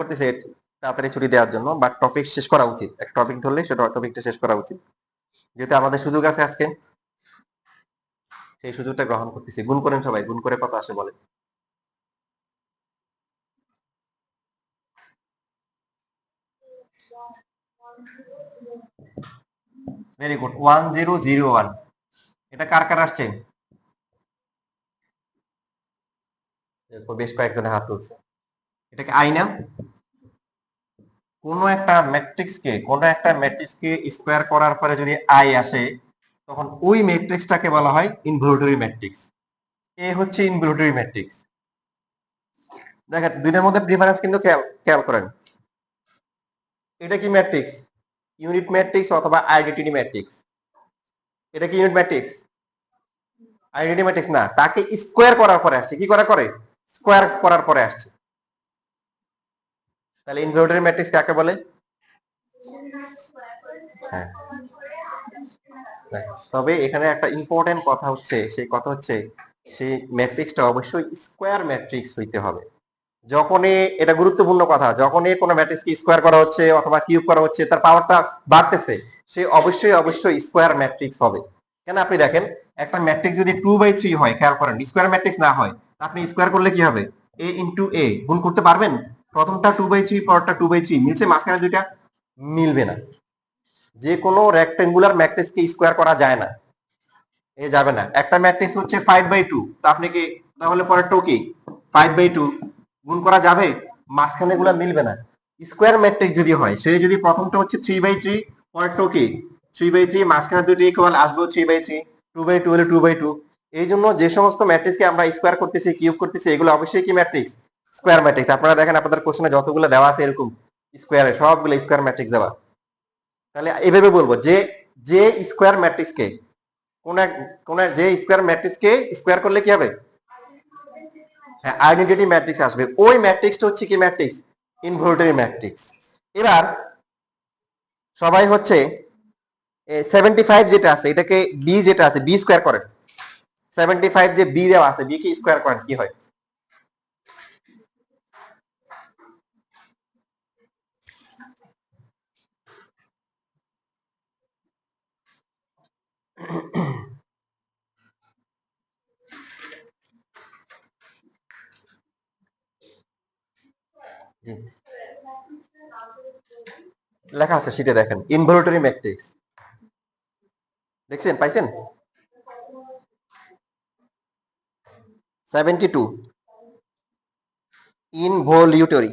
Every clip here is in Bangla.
করতেছে তাড়াতাড়ি ছুটি দেওয়ার জন্য, বাট টপিক শেষ করা উচিত। একটা টপিক ধরলে সেটা টপিকটা শেষ করা উচিত। যেহেতু আমাদের সুযোগ আছে আজকে, সেই সুযোগটা গ্রহণ করতেছি। গুণ করেন সবাই, গুণ করে কত আসে বলেন। Very good, 1001। এটা কার কার আসছে? বেশ কয়েকজনের হাত তুলছে। এটা কি আই না? কোনো একটা ম্যাট্রিক্সকে স্কোয়ার করার পরে যদি আই আসে, তখন ওই ম্যাট্রিক্সটাকে বলা হয় ইনভলিউটরি ম্যাট্রিক্স। এ হচ্ছে ইনভলিউটরি ম্যাট্রিক্স। দেখেন দুইটার মধ্যে ডিফারেন্স কিন্তু খেয়াল করেন। এটা কি ম্যাট্রিক্স? ইউনিট ম্যাট্রিক্স অথবা আইডেন্টিটি ম্যাট্রিক্স? এটা কি ইউনিট ম্যাট্রিক্স? আইডেন্টিটি ম্যাট্রিক্স না, তাকে স্কোয়ার করার পরে আসছে। কি করার পরে? স্কোয়ার করার পরে আসছে। তাহলে ইনভলিউটরি ম্যাট্রিক্স কাকে বলে? হ্যাঁ, তবে এখানে একটা ইম্পর্টেন্ট কথা হচ্ছে, সেই কথা হচ্ছে সেই ম্যাট্রিক্সটা অবশ্যই স্কোয়ার ম্যাট্রিক্স হইতে হবে। যখনই, এটা গুরুত্বপূর্ণ কথা, যখনই কোনো ম্যাট্রিক্সকে স্কোয়ার করা হচ্ছে অথবা কিউব করা হচ্ছে, তার পাওয়ারটা বাড়তেছে, সে অবশ্যই স্কোয়ার ম্যাট্রিক্স হবে। কেন? আপনি দেখেন, একটা ম্যাট্রিক্স যদি 2/3 হয়, খেয়াল করেন, স্কোয়ার ম্যাট্রিক্স না হয়, আপনি স্কোয়ার করলে কি হবে? এ ইন্টু এ গুণ করতে পারবেন? প্রথমটা 2/3, পরেরটা 2/3, মিলছে? মাঝখানে দুইটা মিলবে না। যে কোনো রেক্টেঙ্গুলার ম্যাট্রিক্সকে স্কোয়ার করা যায় না, এ যাবে না। একটা ম্যাট্রিক্স হচ্ছে 5/2, তা আপনি কি, তাহলে পরেরটাও কি 5/2 গুণ করা যাবে? মাঝখানে গুলা মিলবে না। স্কোয়ার ম্যাট্রিক্স যদি হয়, সে যদি প্রথমটা হচ্ছে 3/3, পরেরটাও কি 3/3, মাঝখানে দুটি ইকুয়াল আসবে 3/3, 2/2 হলে 2/2। এই জন্য যে সমস্ত ম্যাট্রিক্সকে আমরা স্কোয়ার করতেছি, কিউব করতেছি, এগুলো অবশ্যই কি ম্যাট্রিক্স? Square matrix. আপনারা দেখেন আপনাদের কোশ্চেনে যতগুলো দেওয়া আছে এরকম স্কোয়ারে, সবগুলো স্কোয়ার ম্যাট্রিক্স দেওয়া। তাহলে এইভাবে বলবো যে, যে স্কোয়ার ম্যাট্রিক্সকে, যে স্কোয়ার ম্যাট্রিক্সকে স্কোয়ার করলে কি হবে? হ্যাঁ, আইডেন্টিটি ম্যাট্রিক্স আসবে। ওই ম্যাট্রিক্সটা হচ্ছে কি ম্যাট্রিক্স? ইনভলিউটরি ম্যাট্রিক্স। এবার সবাই হচ্ছে 75 যেটা আছে, এটাকে বি যেটা আছে, বি স্কোয়ার করেন। 75 যে বি দেওয়া আছে, বি কে স্কোয়ার করেন, কি হয়? লেখা আছে সেটা দেখেন, ইনভলিউটরি ম্যাট্রিক্স। দেখছেন? পাইছেন? 72 ইনভলিউটরি।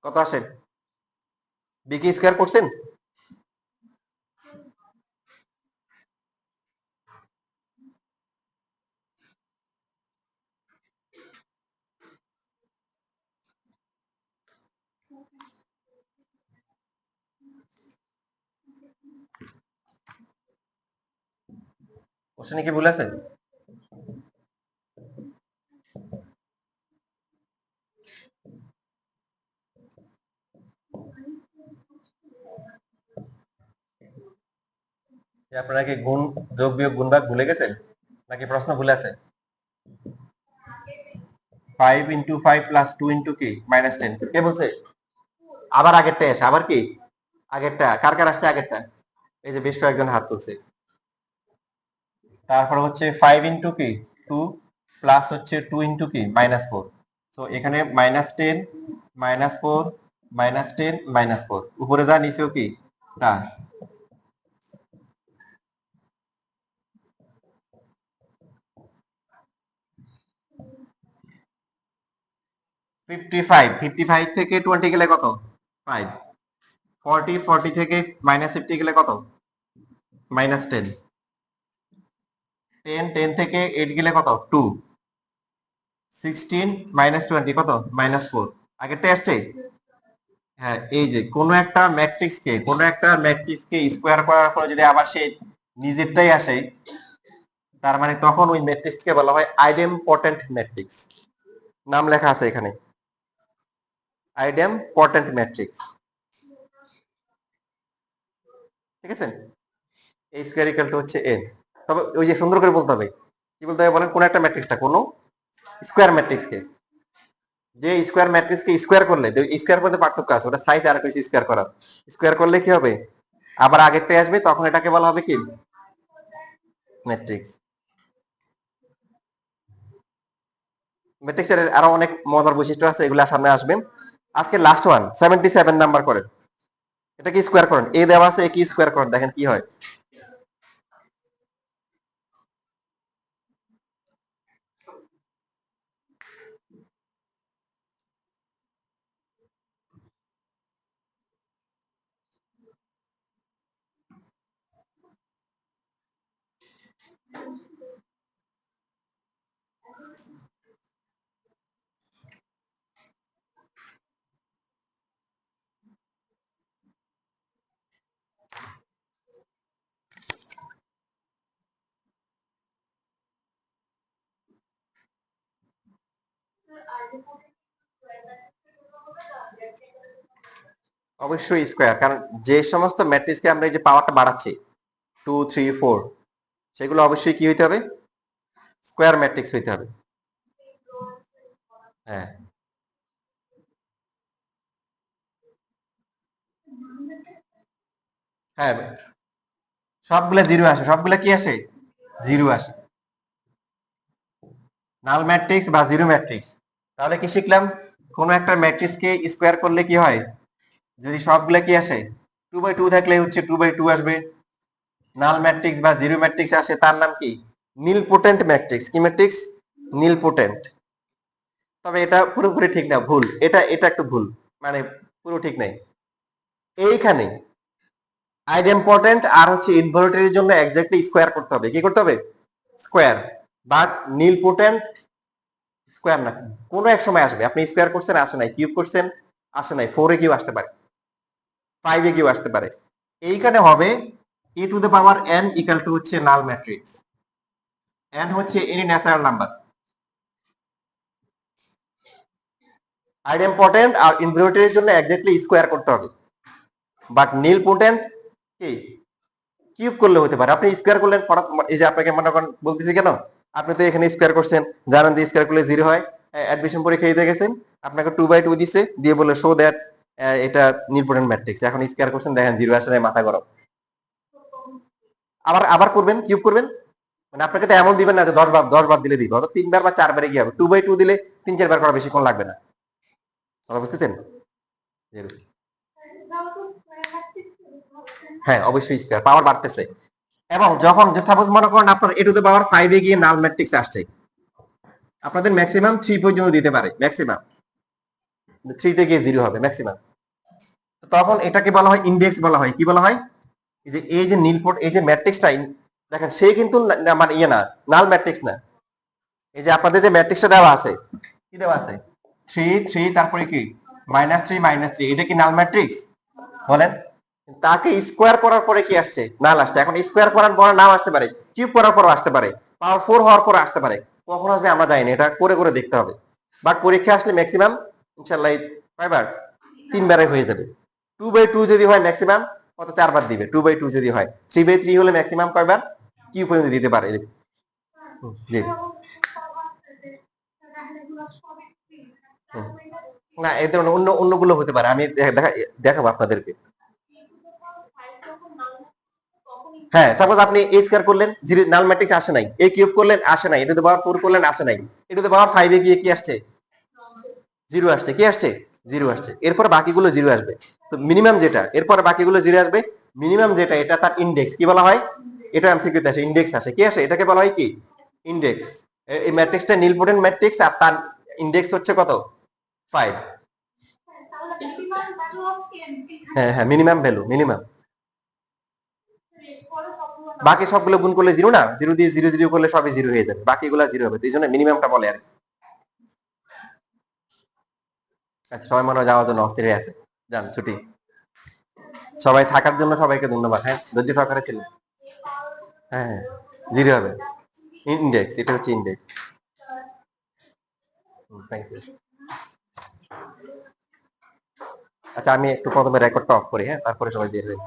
কত আসে? বি কে স্কোয়ার করছেন? কোশ্চেনে কি ভুল আছে? আপনারা কি গুণ, যোগ বিয়োগ গুণ ভাগ ভুলে গেছেন, নাকি প্রশ্ন ভুলে আছে? 5 × 5 + 2 × কি -10, কে বলছে? আবার আগেরটা এসে, আবার কি আগেরটা, কার কার আসছে আগেরটা? এই যে বেশ কয়েকজন হাত তুলছে। তারপর হচ্ছে 5 × কি 2 প্লাস হচ্ছে 2 × কি -4। তো এখানে -10 -4 -10 -4, উপরে যা নিচেও কি তা। 55 থেকে 20 গেলে কত? 5। 40 থেকে -50 গেলে কত? -10। 10 থেকে 8 গেলে কত? 2। 16 -20 কত? -4। আগেরটা আসছে? হ্যাঁ, এই যে কোন একটা ম্যাট্রিক্সকে স্কোয়ার করার পরে যদি আবার সে নিজেরটাই আসে, তার মানে তখন ওই ম্যাট্রিক্সকে বলা হয় আইডেমপটেন্ট ম্যাট্রিক্স। নাম লেখা আছে এখানে, আইডেমপটেন্ট ম্যাট্রিক্স। ঠিক আছে? এ স্কোয়ার ইকুয়াল টু হচ্ছে এন। তবে ওই যে সুন্দর করে বলতে হবে, কি বলতে হবে বলেন? কোন একটা ম্যাট্রিক্সটা, কোন স্কোয়ার ম্যাট্রিক্সকে, যে স্কোয়ার ম্যাট্রিক্সকে স্কোয়ার করলে, স্কোয়ার করতে পার্থক্য আছে, ওটা সাইজ আর কিছু স্কোয়ার করা। স্কোয়ার করলে কি হবে? আবার আগেরটাই আসবে, তখন এটাকে বলা হবে কি? ম্যাট্রিক্স। ম্যাট্রিক্সের আরো অনেক মজার বৈশিষ্ট্য আছে, এগুলো সামনে আসবে। আজকে লাস্ট ওয়ান 77 নাম্বার করেন। এটা কি স্কোয়ার করেন, এ দেওয়া আছে, এ কি স্কোয়ার করেন, দেখেন কি হয়। অবশ্যই স্কোয়ার, কারণ যে সমস্ত ম্যাট্রিক্সকে আমরা এই যে পাওয়ারটা বাড়াচ্ছি 2 3 4, সেগুলো অবশ্যই কি হইতে হবে? স্কোয়ার ম্যাট্রিক্স হইতে হবে। হ্যাঁ, হ্যাঁ, সবগুলা জিরো আসে, সবগুলা কি আসে? জিরো আসে। নাল ম্যাট্রিক্স বা জিরো ম্যাট্রিক্স। তাহলে কি শিখলাম? কোন একটা ম্যাট্রিক্সকে স্কোয়ার করলে কি হয়? যদি সবগুলা কি আসে, 2/2 থাকলে হচ্ছে 2/2 আসবে। নাল ম্যাট্রিক্স বা জিরো ম্যাট্রিক্স আসে, তার নাম কি? নীলপোটেন্ট ম্যাট্রিক্স। কি ম্যাট্রিক্স? নীলপোটেন্ট। তবে এটা পুরোপুরি ঠিক না, ভুল। এটা এটা একটু ভুল, মানে পুরো ঠিক নাই। এইখানে আইডেমপটেন্ট আর হচ্ছে ইনভলিউটারির জন্য এক্স্যাক্টলি স্কোয়ার করতে হবে। কি করতে হবে? স্কোয়ার। বাট নীলপোটেন্ট স্কোয়ার না, কোনো এক সময় আসবে। আপনি স্কোয়ার করছেন, আসে নাই। কিউব করছেন, আসে নাই। 4 এ কিউ আসতে পারে, 5 এ কিউ আসতে পারে। এইখানে হবে A to the power n equal to হচ্ছে নাল ম্যাট্রিক্স। n হচ্ছে এনি ন্যাচারাল নাম্বার। আইডেমপটেন্ট আর ইনভলিউটারির জন্য এক্স্যাক্টলি স্কোয়ার করতে হবে। বাট নীলপোটেন্ট কি কিউব করলে হতে পারে। আপনি স্কোয়ার করলেন, এই যে আপনাকে মনে করেন বলতেছি কেন, আপনি তো এখানে স্কোয়ার করছেন, জানেন যে স্কোয়ার করলে জিরো হয়। অ্যাডমিশন পরীক্ষা দিতে গেছেন, আপনাকে 2/2 দিছে, দিয়ে বলে শো দ্যাট এটা নিউটনের ম্যাট্রিক্স। এখন স্কোয়ার করছেন, দেখেন জিরো আসে নাই, মাথা গরম। আবার আবার করবেন, কিউব করবেন, মানে আপনাকে তো এমন দিবেন না যে 10 বার দিলে দিব, অত 3 বার বা 4 বারে কি হবে? 2/2 দিলে 3 4 বার করা বেশিক্ষণ লাগবে না। কথা বুঝতেছেন? হ্যাঁ, অবশ্যই স্কোয়ার পাওয়ার বাড়তেছে। এবং যখন যে সাপোজ মনে করেন আপনার এ টু দ্য পাওয়ার 5 এ গিয়ে নাল ম্যাট্রিক্স আসছে, আপনাদের ম্যাক্সিমাম 3 পর্যন্ত দিতে পারে, ম্যাক্সিমাম 3 তে গিয়ে জিরো হবে ম্যাক্সিমাম। তখন এটাকে বলা হয় ইন্ডেক্স বলা হয়। কি বলা হয়? এই যে নীলপট, এই যে ম্যাট্রিক্সটা, দেখেন সে কিন্তু মানে ইয়ে না, নাল ম্যাট্রিক্স না। এই যে আপনাদের যে ম্যাট্রিক্সটা দেওয়া আছে, কি দেওয়া আছে? 3 3 তারপরে কি -3 -3, এটা কি নাল ম্যাট্রিক্স? বলেন। তাকে স্কোয়ার করার পরে কি আসছে? নাল আসছে। এখন স্কোয়ার করার পর নাম আসতে পারে, কিউব করার পর আসতে পারে, পাওয়ার 4 হওয়ার পর আসতে পারে। কখন আসবে আমরা জানি না, এটা করে করে দেখতে হবে। বাট পরীক্ষা আসলে ম্যাক্সিমাম ইনশাল্লাহ কয়বার? 3 বারে হয়ে যাবে। 2/2 যদি হয় ম্যাক্সিমাম কত? 4 বার দিবে। 2/2 যদি হয়, 3/3 হলে ম্যাক্সিমাম কয়বার? কিউ পর্যন্ত দিতে পারে। জি। হুম। না, এই ধরনের অন্য অন্যগুলো হতে পারে, আমি দেখাবো আপনাদেরকে। হ্যাঁ, সাপোজ আপনি এ স্কয়ার করলেন, জিরো, নাল ম্যাট্রিক্স আসে নাই। এ কিউব করলেন, আসে নাই। এটা পাওয়ার 4 করলেন, আসে নাই। এটা পাওয়ার 5 এ গিয়ে কি আসছে? জিরো আসছে। কি আসছে? জিরো আসছে। এরপর বাকিগুলো জিরো আসবে। তো মিনিমাম যেটা, এরপর বাকিগুলো জিরো আসবে। মিনিমাম যেটা, এটা তার ইনডেক্স। কি বলা হয়? এটা এমসিকিউতে আসে, ইনডেক্স আসে। কি আসে? এটাকে বলা হয় কি? ইনডেক্স। এই ম্যাট্রিক্সটা নীলপোটেন্ট ম্যাট্রিক্স, আর তার ইনডেক্স হচ্ছে কত? 5। হ্যাঁ হ্যাঁ, মিনিমাম ভ্যালু, মিনিমাম। বাকি সবগুলো গুণ করলে জিরো না, জিরো দিয়ে জিরো জিরো করলে সবই জিরো হয়ে যাবে, বাকিগুলো জিরো হবে, এই জন্য মিনিমামটা বলে আর কি। আচ্ছা, সবাই মনে হয় যাওয়ার জন্য অস্থির হয়ে আছে, যান ছুটি। সবাই থাকার জন্য সবাইকে ধন্যবাদ। হ্যাঁ, ধৈর্য সহকারে ছিলেন। হ্যাঁ হ্যাঁ, জিরো হবে। ইন্ডেক্স, এটা হচ্ছে ইন্ডেক্স। Thank you. আচ্ছা, আমি একটু প্রথমে রেকর্ডটা অফ করি, হ্যাঁ, তারপরে সবাই বের হয়ে